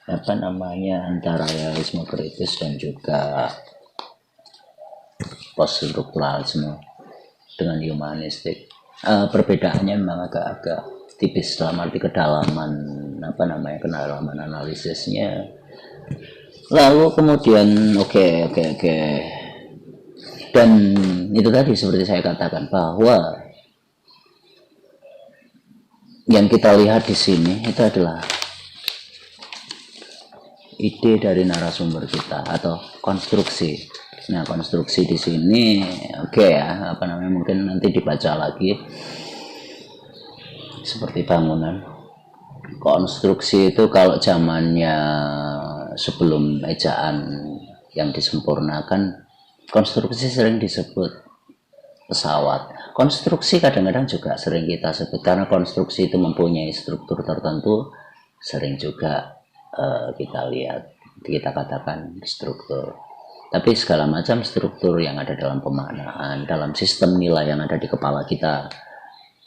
antara realisme kritis dan juga poststrukturalisme dengan humanistik. Perbedaannya memang agak-agak tipis dalam arti kedalaman kedalaman analisisnya. Lalu kemudian oke. Dan itu tadi seperti saya katakan bahwa yang kita lihat di sini itu adalah ide dari narasumber kita atau konstruksi. Nah, konstruksi di sini mungkin nanti dibaca lagi seperti bangunan. Konstruksi itu kalau zamannya sebelum ejaan yang disempurnakan, konstruksi sering disebut pesawat. Konstruksi kadang-kadang juga sering kita sebut karena konstruksi itu mempunyai struktur tertentu, sering juga kita katakan struktur. Tapi segala macam struktur yang ada dalam pemaknaan, dalam sistem nilai yang ada di kepala kita.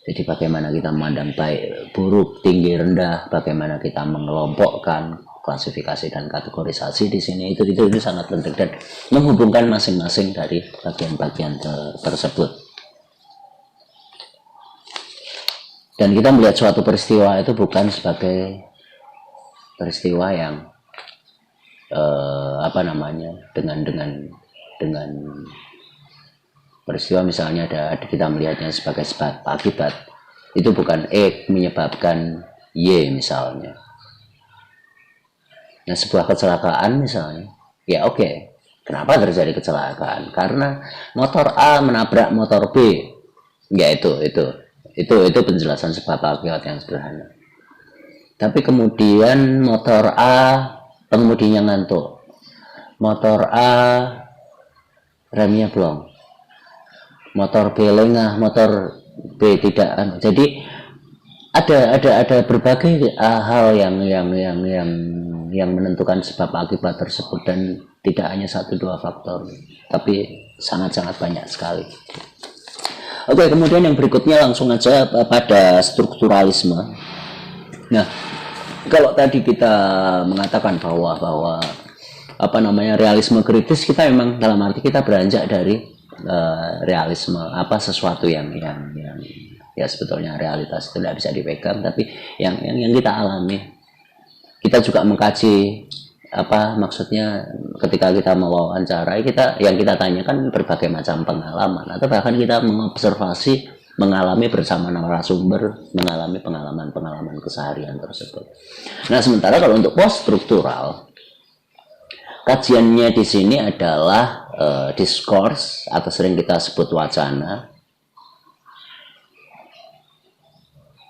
Jadi bagaimana kita memandang baik, buruk, tinggi, rendah, bagaimana kita mengelompokkan klasifikasi dan kategorisasi di sini itu sangat penting dan menghubungkan masing-masing dari bagian-bagian tersebut. Dan kita melihat suatu peristiwa itu bukan sebagai peristiwa yang dengan peristiwa misalnya kita melihatnya sebagai sebab akibat, itu bukan menyebabkan Y misalnya. Nah, sebuah kecelakaan misalnya, ya oke. Kenapa terjadi kecelakaan? Karena motor A menabrak motor B. Ya itu penjelasan sebab akibat yang sederhana. Tapi kemudian motor A pengemudinya ngantuk, motor A remnya blong, motor B lengah, motor B tidak. Jadi ada berbagai hal yang menentukan sebab akibat tersebut dan tidak hanya 1-2 faktor, tapi sangat-sangat banyak sekali. Oke, kemudian yang berikutnya langsung aja pada strukturalisme. Nah, kalau tadi kita mengatakan bahwa realisme kritis, kita memang dalam arti kita beranjak dari realisme sesuatu yang ya sebetulnya realitas itu tidak bisa dipegang, tapi yang kita alami. Kita juga mengkaji maksudnya ketika kita mewawancarai, yang kita tanyakan berbagai macam pengalaman atau bahkan kita mengobservasi, mengalami bersama narasumber, mengalami pengalaman keseharian tersebut. Nah, sementara kalau untuk post struktural, kajiannya di sini adalah diskurs atau sering kita sebut wacana.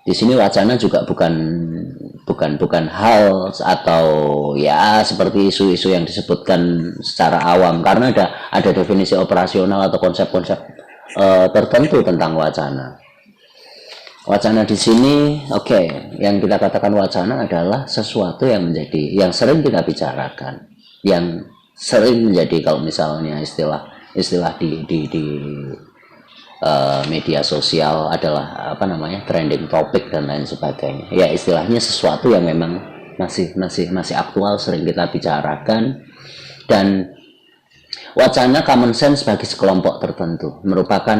Di sini wacana juga bukan hal atau ya seperti isu-isu yang disebutkan secara awam, karena ada definisi operasional atau konsep-konsep tertentu tentang wacana. Wacana di sini, yang kita katakan wacana adalah sesuatu yang sering kita bicarakan, yang sering menjadi, kalau misalnya istilah di media sosial adalah trending topic dan lain sebagainya. Ya, istilahnya sesuatu yang memang masih aktual, sering kita bicarakan. Dan wacana common sense bagi sekelompok tertentu merupakan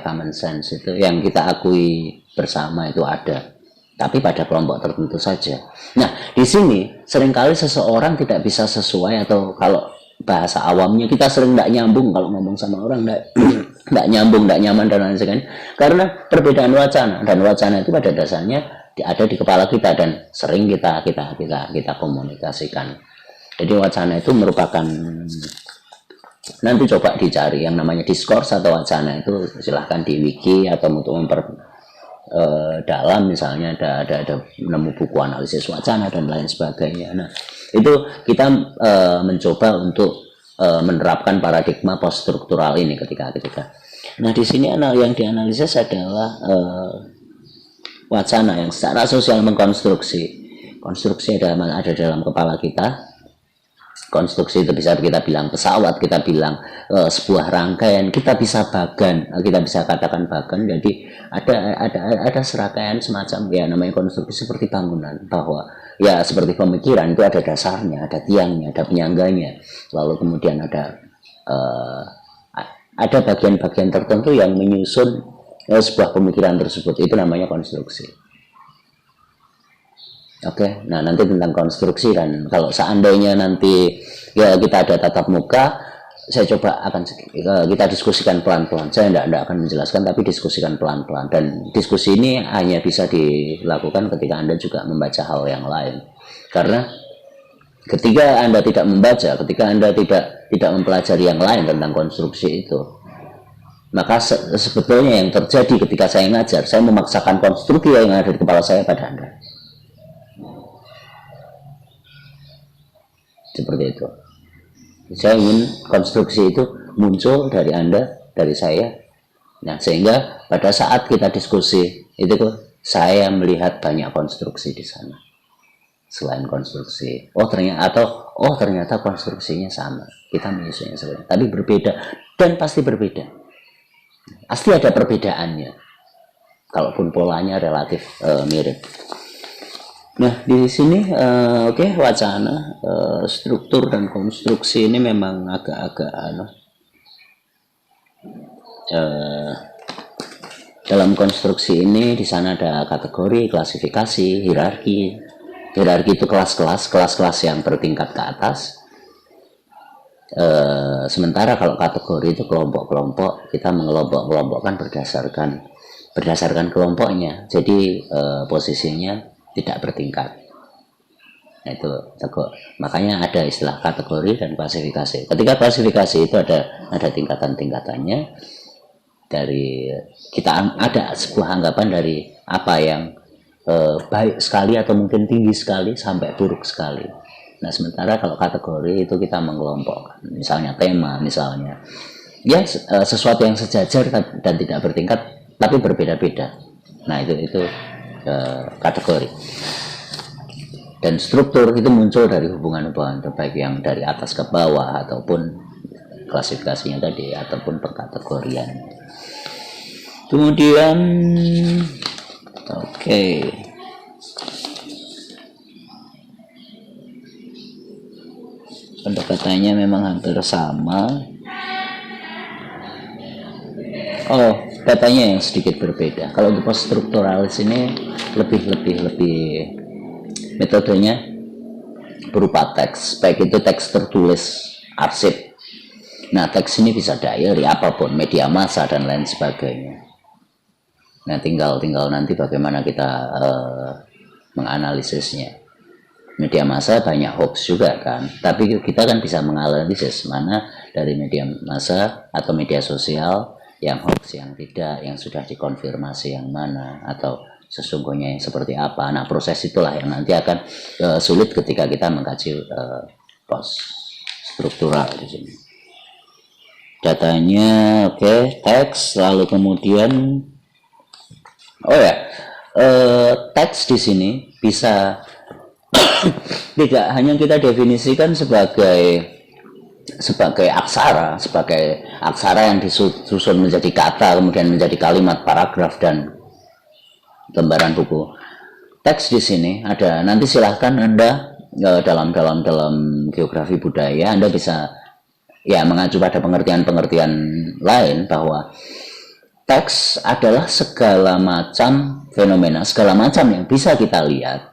common sense itu yang kita akui bersama itu ada, tapi pada kelompok tertentu saja. Nah, di sini seringkali seseorang tidak bisa sesuai, atau kalau bahasa awamnya kita sering tidak nyambung kalau ngomong sama orang, tidak nyambung, tidak nyaman dan lain sebagainya, karena perbedaan wacana. Dan wacana itu pada dasarnya ada di kepala kita dan sering kita komunikasikan. Jadi wacana itu merupakan, nanti coba dicari yang namanya diskurs atau wacana itu, silahkan di wiki atau untuk dalam misalnya ada nemu buku analisis wacana dan lain sebagainya. Nah itu kita mencoba untuk menerapkan paradigma post struktural ini ketika. Nah di sini yang dianalisis adalah wacana yang secara sosial mengkonstruksi. Konstruksi ada dalam kepala kita. Konstruksi itu bisa kita bilang pesawat, kita bilang sebuah rangkaian, kita bisa katakan bagan. Jadi ada serangkaian semacam ya namanya konstruksi seperti bangunan, bahwa ya seperti pemikiran itu ada dasarnya, ada tiangnya, ada penyangganya, lalu kemudian ada bagian-bagian tertentu yang menyusun sebuah pemikiran tersebut, itu namanya konstruksi. Oke, nah nanti tentang konstruksi, dan kalau seandainya nanti ya kita ada tatap muka, saya coba kita diskusikan pelan-pelan. Saya tidak akan menjelaskan, tapi diskusikan pelan-pelan. Dan diskusi ini hanya bisa dilakukan ketika Anda juga membaca hal yang lain. Karena ketika Anda tidak membaca, ketika Anda tidak mempelajari yang lain tentang konstruksi itu, maka sebetulnya yang terjadi ketika saya ngajar, saya memaksakan konstruksi yang ada di kepala saya pada Anda. Seperti itu. Saya ingin konstruksi itu muncul dari Anda, dari saya. Nah, sehingga pada saat kita diskusi itu saya melihat banyak konstruksi di sana. Selain konstruksi, ternyata konstruksinya sama. Kita menyusunnya sama, tapi berbeda, dan pasti berbeda. Pasti ada perbedaannya. Kalaupun polanya relatif mirip. Nah di sini wacana, struktur dan konstruksi ini memang agak-agak dalam konstruksi ini di sana ada kategori, klasifikasi, hierarki. Hierarki itu kelas-kelas yang bertingkat ke atas. Sementara kalau kategori itu kelompok-kelompok, kita mengelompok-kelompokkan berdasarkan kelompoknya. Jadi posisinya tidak bertingkat. Nah itu makanya ada istilah kategori dan klasifikasi. Ketika klasifikasi itu ada tingkatan-tingkatannya. Dari kita ada sebuah anggapan dari apa yang baik sekali atau mungkin tinggi sekali sampai buruk sekali. Nah sementara kalau kategori itu kita mengelompokkan, misalnya tema, misalnya ya sesuatu yang sejajar dan tidak bertingkat tapi berbeda-beda. Nah itu kategori. Dan struktur itu muncul dari hubungan-hubungan baik yang dari atas ke bawah ataupun klasifikasinya tadi ataupun pengkategorian. Kemudian pendekatannya memang hampir sama. Datanya yang sedikit berbeda. Kalau di post strukturalis ini lebih metodenya berupa teks, baik itu teks tertulis, arsip. Nah teks ini bisa diary, apapun, media massa dan lain sebagainya. Nah tinggal nanti bagaimana kita menganalisisnya. Media massa banyak hoax juga kan, tapi kita kan bisa menganalisis mana dari media massa atau media sosial yang hoax, yang tidak, yang sudah dikonfirmasi yang mana, atau sesungguhnya yang seperti apa. Nah proses itulah yang nanti akan sulit ketika kita mengkaji post struktural di sini. Datanya teks, lalu kemudian teks di sini bisa tidak hanya kita definisikan sebagai aksara yang disusun menjadi kata, kemudian menjadi kalimat, paragraf dan lembaran buku. Teks di sini ada, nanti silahkan Anda dalam geografi budaya Anda bisa ya mengacu pada pengertian lain bahwa teks adalah segala macam fenomena, segala macam yang bisa kita lihat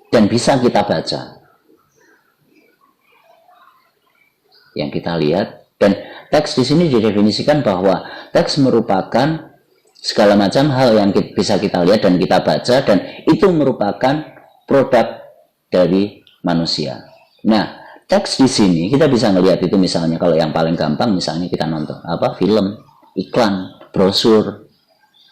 dan bisa kita baca. Yang kita lihat, dan teks di sini didefinisikan bahwa teks merupakan segala macam hal yang bisa kita lihat dan kita baca, dan itu merupakan produk dari manusia. Nah, teks di sini kita bisa melihat itu, misalnya kalau yang paling gampang misalnya kita nonton film, iklan, brosur,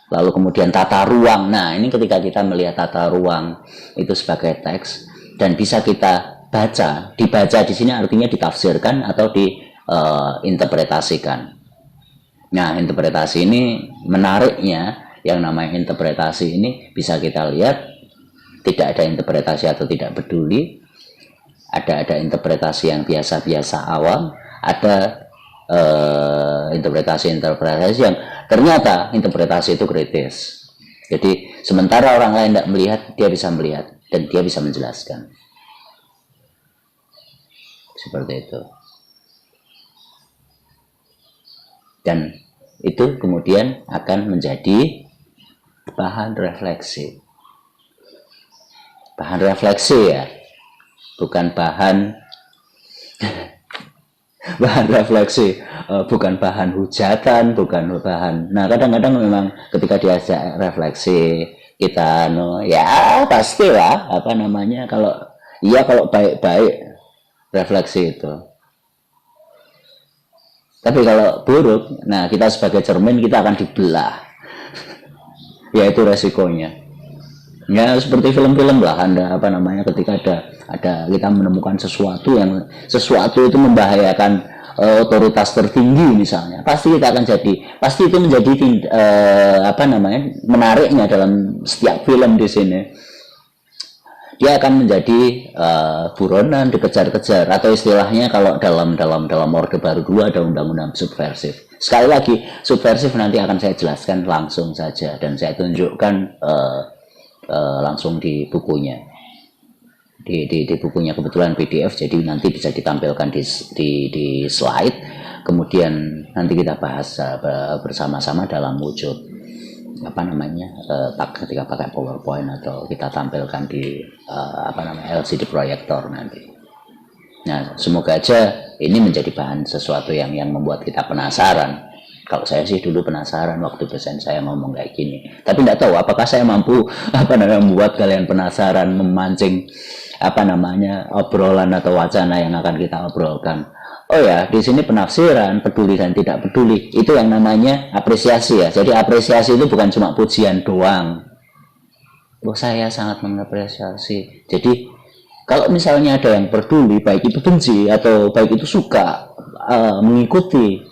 lalu kemudian tata ruang. Nah, ini ketika kita melihat tata ruang itu sebagai teks dan bisa kita baca, dibaca di sini artinya ditafsirkan atau diinterpretasikan. Nah, interpretasi ini menariknya, yang namanya interpretasi ini bisa kita lihat tidak ada interpretasi atau tidak peduli, ada interpretasi yang biasa-biasa awam, ada interpretasi yang ternyata interpretasi itu kritis. Jadi sementara orang lain tidak melihat, dia bisa melihat dan dia bisa menjelaskan. Seperti itu. Dan itu kemudian akan menjadi bahan refleksi. Bahan refleksi ya, bukan bahan refleksi, bukan bahan hujatan, bukan bahan. Nah, kadang-kadang memang ketika diajak refleksi kita ya pastilah kalau baik-baik refleksi itu. Tapi kalau buruk, nah kita sebagai cermin kita akan dibelah. Ya itu resikonya. Ya seperti film-film lah, ketika ada kita menemukan sesuatu itu membahayakan otoritas tertinggi misalnya, pasti kita akan pasti itu menjadi menariknya dalam setiap film di sini. Dia akan menjadi buronan, dikejar-kejar, atau istilahnya kalau dalam Orde Baru 2 ada undang-undang subversif. Sekali lagi, subversif nanti akan saya jelaskan langsung saja dan saya tunjukkan langsung di bukunya. Di bukunya kebetulan PDF, jadi nanti bisa ditampilkan di slide. Kemudian nanti kita bahas bersama-sama dalam wujud ketika pakai PowerPoint atau kita tampilkan di LCD proyektor nanti. Nah, semoga aja ini menjadi bahan sesuatu yang membuat kita penasaran. Kalau saya sih dulu penasaran waktu dosen saya ngomong kayak gini. Tapi tidak tahu apakah saya mampu membuat kalian penasaran, memancing obrolan atau wacana yang akan kita obrolkan. Oh ya, di sini penafsiran, peduli dan tidak peduli, itu yang namanya apresiasi ya. Jadi apresiasi itu bukan cuma pujian doang. Oh, saya sangat mengapresiasi. Jadi kalau misalnya ada yang peduli, baik itu benci atau baik itu suka, mengikuti,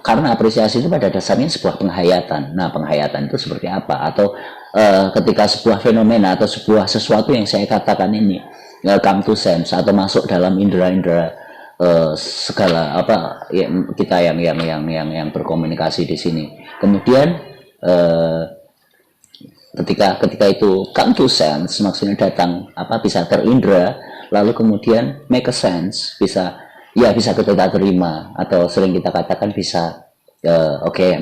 karena apresiasi itu pada dasarnya sebuah penghayatan. Nah, penghayatan itu seperti apa? Atau ketika sebuah fenomena atau sesuatu yang saya katakan ini come to sense atau masuk dalam indera-indera segala kita yang berkomunikasi di sini. Kemudian ketika itu come to sense, maksudnya datang bisa terindra, lalu kemudian make a sense, bisa kita terima atau sering kita katakan bisa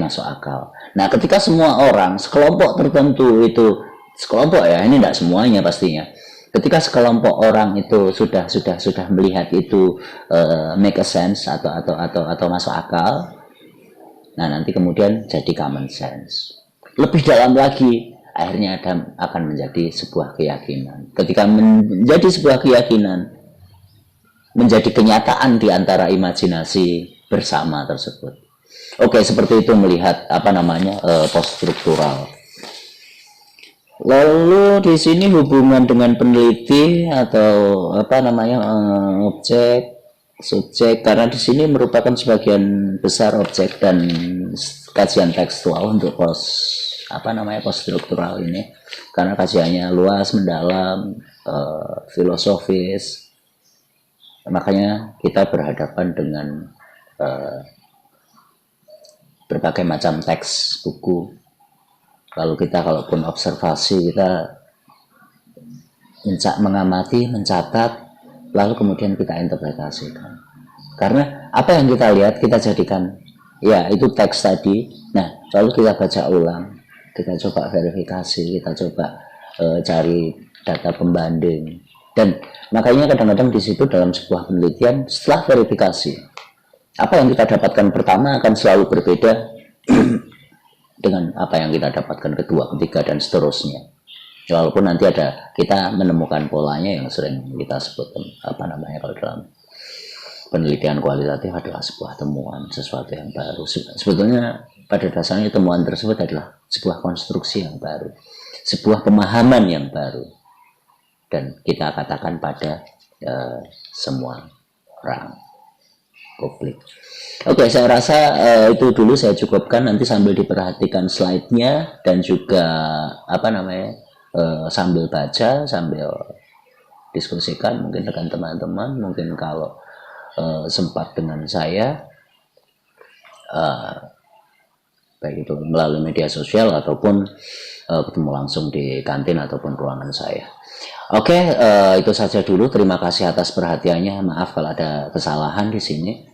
masuk akal. Nah, ketika semua orang sekelompok tertentu itu sekelompok ya, ini tidak semuanya pastinya. Ketika sekelompok orang itu sudah melihat itu make a sense atau masuk akal, nah nanti kemudian jadi common sense. Lebih dalam lagi, akhirnya akan menjadi sebuah keyakinan. Ketika menjadi sebuah keyakinan, menjadi kenyataan di antara imajinasi bersama tersebut. Oke, seperti itu melihat post struktural. Lalu di sini hubungan dengan peneliti atau objek, subjek, karena di sini merupakan sebagian besar objek dan kajian tekstual untuk post struktural ini, karena kajiannya luas, mendalam, filosofis. Makanya kita berhadapan dengan berbagai macam teks buku. Lalu kita kalaupun observasi, kita mengamati, mencatat, lalu kemudian kita interpretasikan. Karena apa yang kita lihat, kita jadikan, ya itu teks tadi. Nah, lalu kita baca ulang, kita coba verifikasi, kita coba cari data pembanding. Dan makanya kadang-kadang di situ dalam sebuah penelitian, setelah verifikasi, apa yang kita dapatkan pertama akan selalu berbeda dengan apa yang kita dapatkan kedua, ketiga, dan seterusnya. Walaupun nanti kita menemukan polanya yang sering kita sebut kalau dalam penelitian kualitatif adalah sebuah temuan, sesuatu yang baru. Sebetulnya pada dasarnya temuan tersebut adalah sebuah konstruksi yang baru, sebuah pemahaman yang baru, dan kita katakan pada semua orang publik. Oke, saya rasa itu dulu saya cukupkan. Nanti sambil diperhatikan slide-nya dan juga sambil baca, sambil diskusikan mungkin dengan teman-teman, mungkin kalau sempat dengan saya, baik itu melalui media sosial ataupun ketemu langsung di kantin ataupun ruangan saya. Oke, itu saja dulu. Terima kasih atas perhatiannya. Maaf kalau ada kesalahan di sini.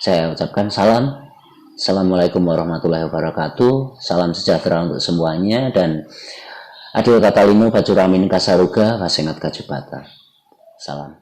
Saya ucapkan salam. Assalamualaikum warahmatullahi wabarakatuh. Salam sejahtera untuk semuanya, dan Adil Katalino Bacuramin Kasaruga Wasengat Kajubata. Salam.